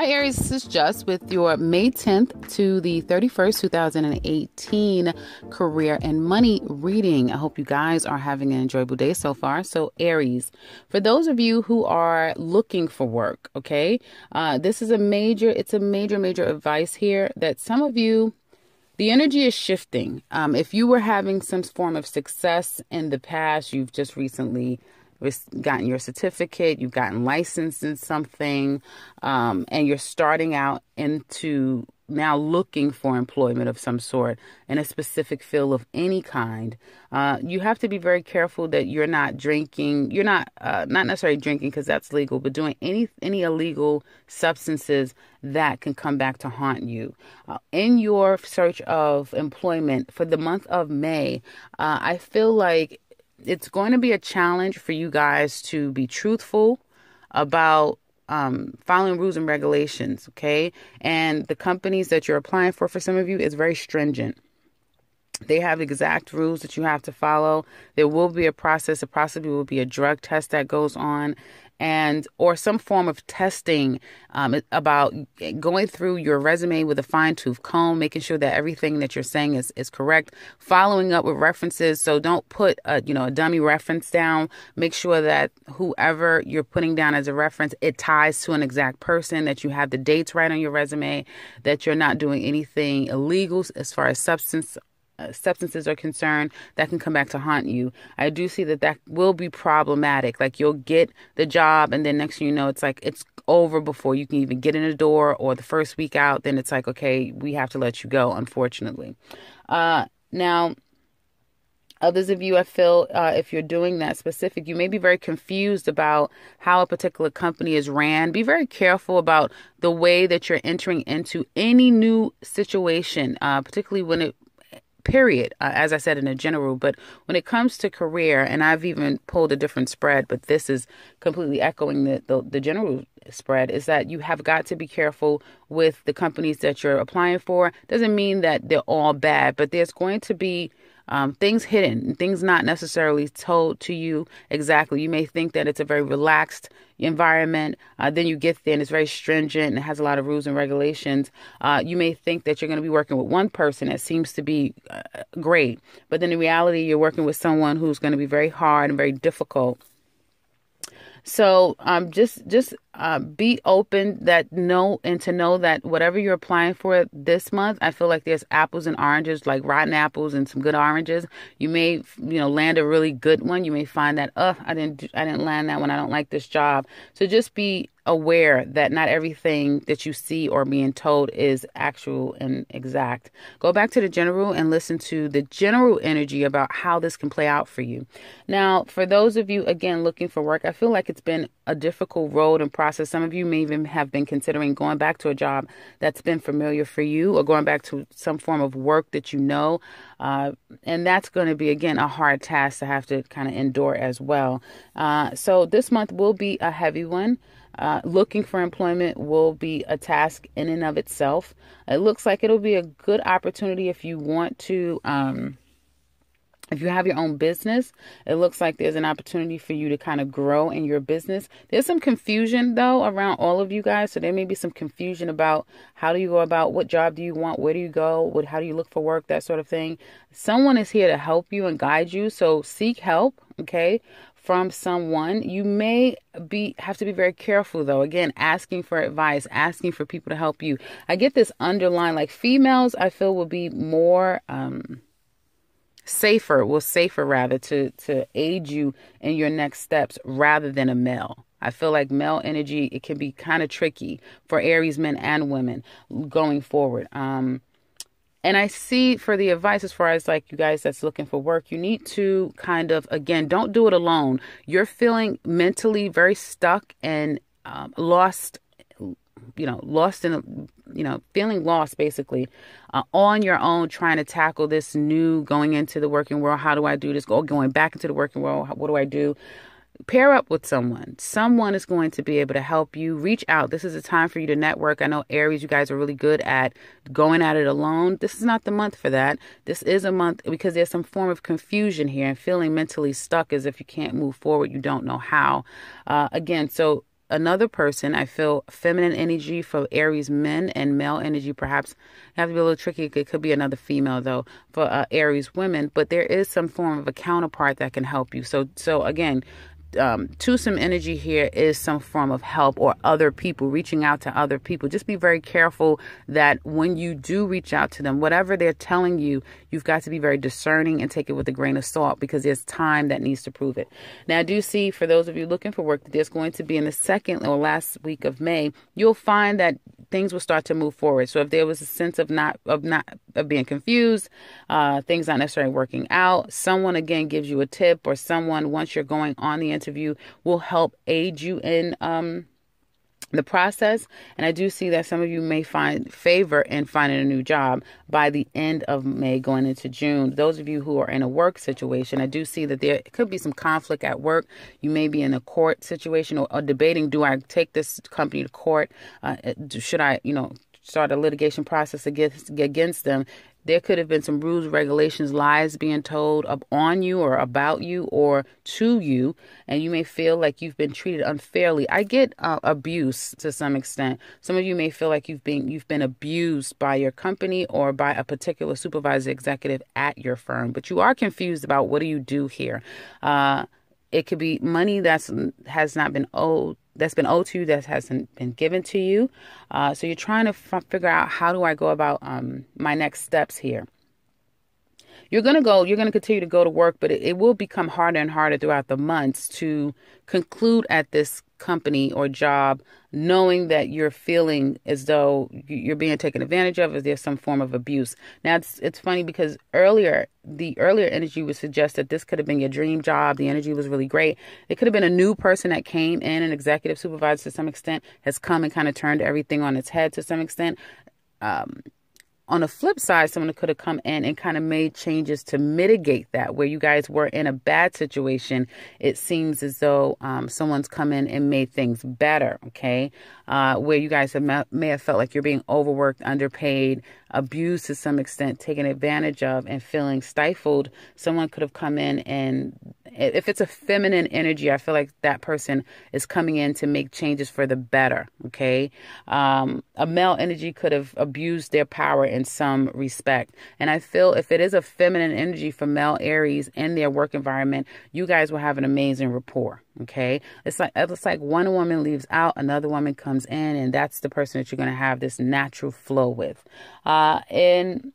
Hi, Aries. This is Just with your May 10th to the 31st, 2018 career and money reading. I hope you guys are having an enjoyable day so far. So, Aries, for those of you who are looking for work, okay, this is a major advice here that some of you, the energy is shifting. If you were having some form of success in the past, you've just recently gotten your certificate, you've gotten licensed in something, and you're starting out into now looking for employment of some sort in a specific field of any kind. You have to be very careful that you're not drinking. You're not necessarily drinking because that's legal, but doing any illegal substances that can come back to haunt you. In your search of employment for the month of May, I feel like it's going to be a challenge for you guys to be truthful about following rules and regulations, okay? And the companies that you're applying for some of you, is very stringent. They have exact rules that you have to follow. There will be a process. It possibly will be a drug test that goes on, or some form of testing about going through your resume with a fine-tooth comb, making sure that everything that you're saying is correct, following up with references. So don't put a dummy reference down. Make sure that whoever you're putting down as a reference, it ties to an exact person, that you have the dates right on your resume, that you're not doing anything illegal as far as substances are concerned that can come back to haunt you. I do see that will be problematic. Like, you'll get the job and then next thing you know, it's like it's over before you can even get in the door, or the first week out, then it's like, okay, we have to let you go, unfortunately. Now, others of you, I feel, if you're doing that specific, you may be very confused about how a particular company is ran. Be very careful about the way that you're entering into any new situation, particularly when it period, as I said in a general, but when it comes to career, and I've even pulled a different spread, but this is completely echoing the general spread, is that you have got to be careful with the companies that you're applying for. Doesn't mean that they're all bad, but there's going to be things hidden, things not necessarily told to you exactly. You may think that it's a very relaxed environment. Then you get there and it's very stringent and it has a lot of rules and regulations. You may think that you're going to be working with one person that seems to be great, but then in reality, you're working with someone who's going to be very hard and very difficult. So just be open to know that whatever you're applying for this month, I feel like there's apples and oranges, like rotten apples and some good oranges. You may land a really good one. You may find that I didn't land that one. I don't like this job. So just be aware that not everything that you see or being told is actual and exact. Go back to the general and listen to the general energy about how this can play out for you. Now, for those of you, again, looking for work, I feel like it's been a difficult road and process. Some of you may even have been considering going back to a job that's been familiar for you, or going back to some form of work that you know. And that's going to be, again, a hard task to have to kind of endure as well. So this month will be a heavy one. Looking for employment will be a task in and of itself. It looks like it'll be a good opportunity if you want to, if you have your own business. It looks like there's an opportunity for you to kind of grow in your business. There's some confusion, though, around all of you guys. So there may be some confusion about how do you go about, what job do you want, where do you go, how do you look for work, that sort of thing. Someone is here to help you and guide you. So seek help, okay, from someone. You may have to be very careful, though. Again, asking for advice, asking for people to help you. I get this underline, like females, I feel will be more safer rather to aid you in your next steps rather than a male. I feel like male energy, it can be kind of tricky for Aries men and women going forward. And I see for the advice, as far as like you guys that's looking for work, you need to kind of, again, don't do it alone. You're feeling mentally very stuck and lost feeling lost basically on your own, trying to tackle this new going into the working world. How do I do this? Going back into the working world. What do I do? Pair up with someone. Someone is going to be able to help you. Reach out. This is a time for you to network. I know Aries, you guys are really good at going at it alone. This is not the month for that. This is a month because there's some form of confusion here and feeling mentally stuck as if you can't move forward. You don't know how. Again, so another person. I feel feminine energy for Aries men, and male energy perhaps have to be a little tricky. It could be another female though for Aries women, but there is some form of a counterpart that can help you. So again, twosome energy here is some form of help or other people, reaching out to other people. Just be very careful that when you do reach out to them, whatever they're telling you, you've got to be very discerning and take it with a grain of salt, because there's time that needs to prove it. Now, I do see for those of you looking for work that there's going to be in the second or last week of May, you'll find that things will start to move forward. So if there was a sense of being confused, things not necessarily working out, someone again gives you a tip, or someone, once you're going on the interview, will help aid you in the process. And I do see that some of you may find favor in finding a new job by the end of May going into June. Those of you who are in a work situation, I do see that there could be some conflict at work. You may be in a court situation or debating, do I take this company to court? Should I, start a litigation process against them? There could have been some rules, regulations, lies being told on you or about you or to you, and you may feel like you've been treated unfairly. I get abuse to some extent. Some of you may feel like you've been abused by your company or by a particular supervisor, executive at your firm, but you are confused about what do you do here. It could be money that's been owed to you that hasn't been given to you. So you're trying to figure out, how do I go about my next steps here? You're going to continue to go to work, but it will become harder and harder throughout the months to conclude at this company or job, knowing that you're feeling as though you're being taken advantage of, as there's some form of abuse. Now, it's funny because the earlier energy would suggest that this could have been your dream job. The energy was really great. It could have been a new person that came in, an executive supervisor to some extent, has come and kind of turned everything on its head to some extent. On the flip side, someone could have come in and kind of made changes to mitigate that. Where you guys were in a bad situation, it seems as though someone's come in and made things better, okay? Where you guys may have felt like you're being overworked, underpaid, abused to some extent, taken advantage of, and feeling stifled. Someone could have come in, and if it's a feminine energy, I feel like that person is coming in to make changes for the better, okay? A male energy could have abused their power in some respect. And I feel if it is a feminine energy for male Aries in their work environment, you guys will have an amazing rapport, okay? It's like one woman leaves out, another woman comes in, and that's the person that you're going to have this natural flow with. In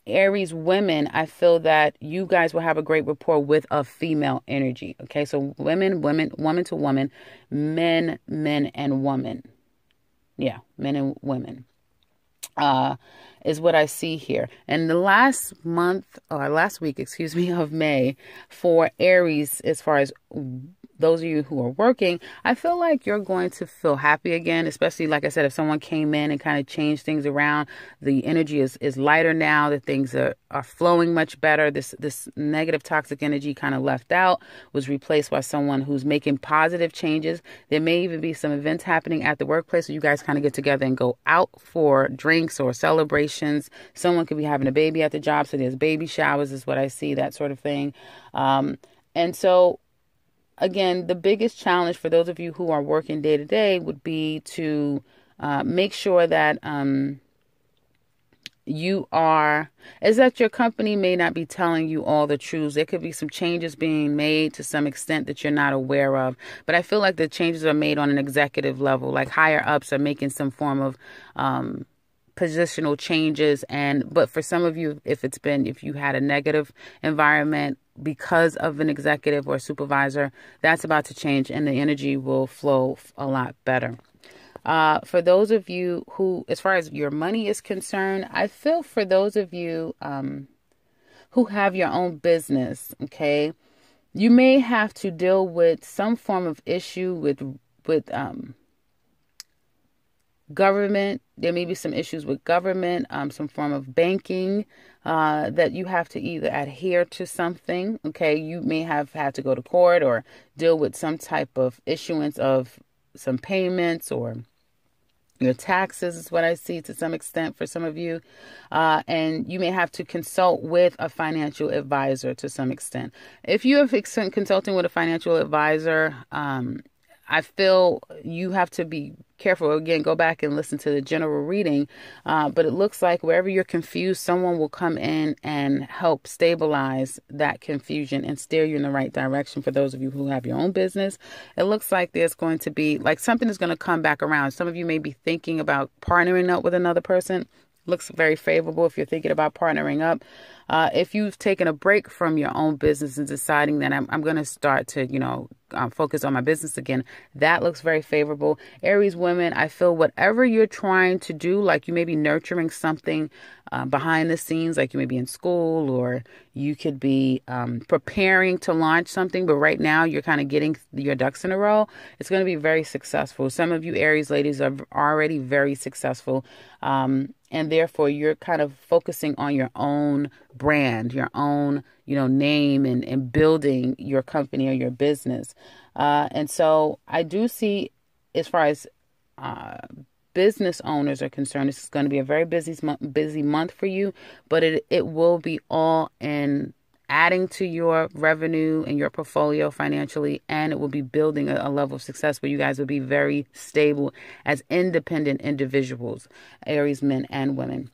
Aries women, I feel that you guys will have a great rapport with a female energy. Okay, so women to woman, men and woman. Yeah, men and women. Is what I see here. And the last week, of May for Aries, as far as those of you who are working, I feel like you're going to feel happy again, especially, like I said, if someone came in and kind of changed things around. The energy is lighter now. The things are flowing much better. This negative toxic energy kind of left out, was replaced by someone who's making positive changes. There may even be some events happening at the workplace where you guys kind of get together and go out for drinks or celebrations. Someone could be having a baby at the job, so there's baby showers is what I see, that sort of thing. And so again, the biggest challenge for those of you who are working day to day would be to make sure that your company may not be telling you all the truths. There could be some changes being made to some extent that you're not aware of. But I feel like the changes are made on an executive level, like higher ups are making some form of positional changes. But for some of you, if you had a negative environment because of an executive or supervisor, that's about to change, and the energy will flow a lot better. For those of you who, as far as your money is concerned, I feel for those of you who have your own business, okay, you may have to deal with some form of issue with government. There may be some issues with government, some form of banking that you have to either adhere to something. Okay, you may have had to go to court or deal with some type of issuance of some payments, or your taxes is what I see to some extent for some of you. And you may have to consult with a financial advisor to some extent. If you have consulting with a financial advisor, I feel you have to be careful. Again, go back and listen to the general reading. But it looks like wherever you're confused, someone will come in and help stabilize that confusion and steer you in the right direction. For those of you who have your own business, it looks like there's going to be like something is going to come back around. Some of you may be thinking about partnering up with another person. Looks very favorable if you're thinking about partnering up. If you've taken a break from your own business and deciding that I'm going to start to, focus on my business again, that looks very favorable. Aries women, I feel whatever you're trying to do, like you may be nurturing something behind the scenes, like you may be in school or you could be preparing to launch something, but right now you're kind of getting your ducks in a row. It's going to be very successful. Some of you Aries ladies are already very successful. And therefore, you're kind of focusing on your own brand, your own, name and building your company or your business. And so I do see, as far as business owners are concerned, this is going to be a very busy month for you, but it will be all in adding to your revenue and your portfolio financially, and it will be building a level of success where you guys will be very stable as independent individuals, Aries men and women.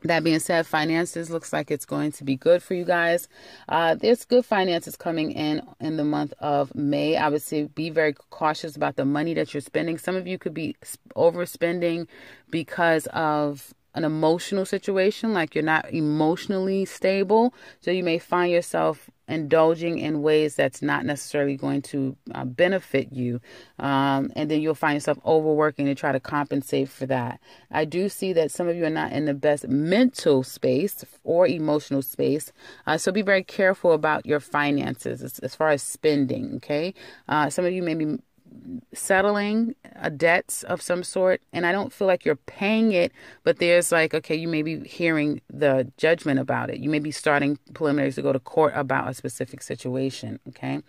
That being said, finances looks like it's going to be good for you guys. There's good finances coming in the month of May. I would say be very cautious about the money that you're spending. Some of you could be overspending because of an emotional situation, like you're not emotionally stable. So you may find yourself indulging in ways that's not necessarily going to benefit you. And then you'll find yourself overworking to try to compensate for that. I do see that some of you are not in the best mental space or emotional space. So be very careful about your finances as far as spending. Okay. Some of you may be settling a debts of some sort, and I don't feel like you're paying it, but there's like, okay, you may be hearing the judgment about it. You may be starting preliminaries to go to court about a specific situation. Okay.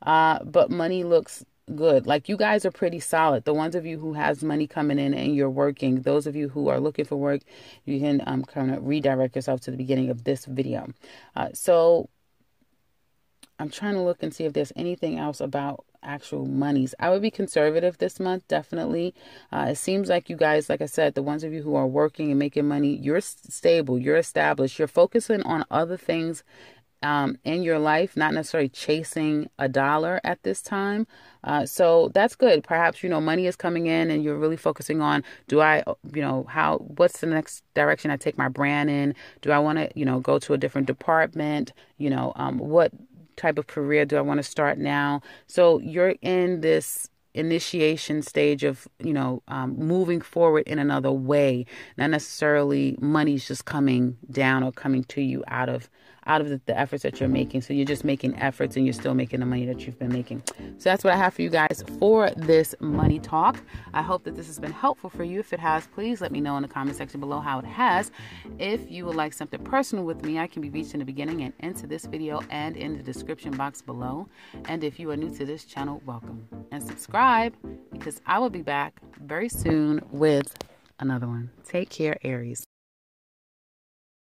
But money looks good. Like you guys are pretty solid. The ones of you who has money coming in and you're working, those of you who are looking for work, you can kind of redirect yourself to the beginning of this video. So I'm trying to look and see if there's anything else about actual monies. I would be conservative this month, definitely. It seems like you guys, like I said, the ones of you who are working and making money, you're stable, you're established, you're focusing on other things in your life, not necessarily chasing a dollar at this time. So that's good. Perhaps, money is coming in and you're really focusing on, what's the next direction I take my brand in? Do I want to, go to a different department? What type of career do I want to start now? So you're in this initiation stage of, moving forward in another way, not necessarily money's just coming down or coming to you out of the efforts that you're making. So you're just making efforts and you're still making the money that you've been making. So that's what I have for you guys for this money talk. I hope that this has been helpful for you. If it has, please let me know in the comment section below how it has. If you would like something personal with me, I can be reached in the beginning and into this video and in the description box below. And if you are new to this channel, welcome and subscribe, because I will be back very soon with another one. Take care, Aries.